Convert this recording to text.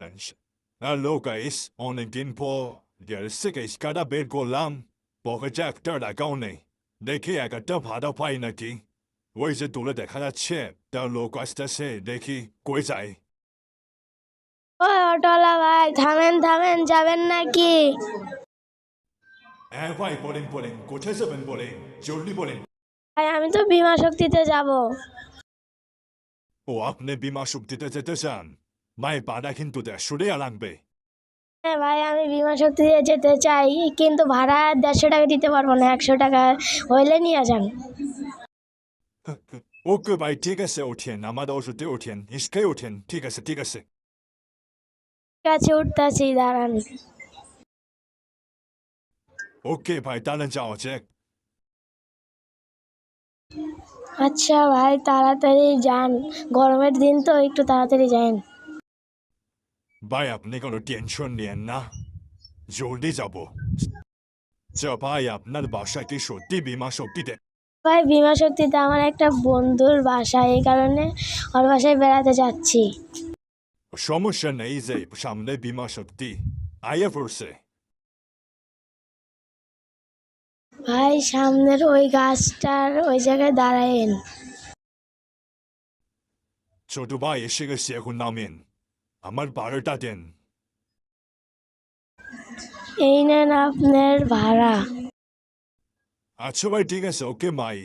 Hello guys, অনেকদিন পর থেকে স্কাডা বের করলাম। পকেটে একটা টাকাও নেই। দেখি একটা ভাড়া পাই নাকি। ওই যে দূরে দেখা যাচ্ছে তার লোক আসতেছে, দেখি কই যায়। ওই অটোলা ভাই, থামেন থামেন, যাবেন নাকি? হ্যাঁ ভাই, বলেন বলেন, কোথায় যাবেন বলেন, জলদি বলেন। ভাই আমি তো বিমা শক্তিতে যাব। ও, আপনি বিমা শক্তিতে যেতে চান? ভাই, ভাড়া কিন্তু 150 টাকা লাগবে। হ্যাঁ ভাই, আমি বিমা শক্তিতে যেতে চাই, কিন্তু ভাড়া 150 টাকা দিতে পারবো না, 100 টাকা হইলে নিয়ে যান। ওকে ভাই, ঠিক আছে, ওঠেন, আমাদের ওষুধে ওঠেন, ইস্কাই ওঠেন, ঠিক আছে ঠিক আছে। ঠিক আছে, উঠতেছি, দাঁড়ান। ওকে ভাই, তাহলে যাওয়া যাক। আচ্ছা ভাই, তাড়াতাড়ি যান, গরমের দিন তো, একটু তাড়াতাড়ি যান। ভাই, আপনি কোনো টেনশন নিয়েন না, জলদি যাবো। ভাই, আপনার বাসা কি সত্যি বিমা শক্তিতে? ভাই বিমা শক্তিতে আমার একটা বন্ধুর বাসা, এই কারণে ওর বাসায় বেড়াতে যাচ্ছি। সমস্যা নেই, যে সামনে বিমা শক্তি আয়া পড়ছে। ভাই সামনের ওই গাছটার ওই জায়গায় দাঁড়ায়েন। ছোট ভাই এসে গেছে, এখন নামেন, আমার ভাড়াটা দেন। এই নেন আপনার ভাড়া। আচ্ছা ভাই, ঠিক আছে, ওকে ভাই।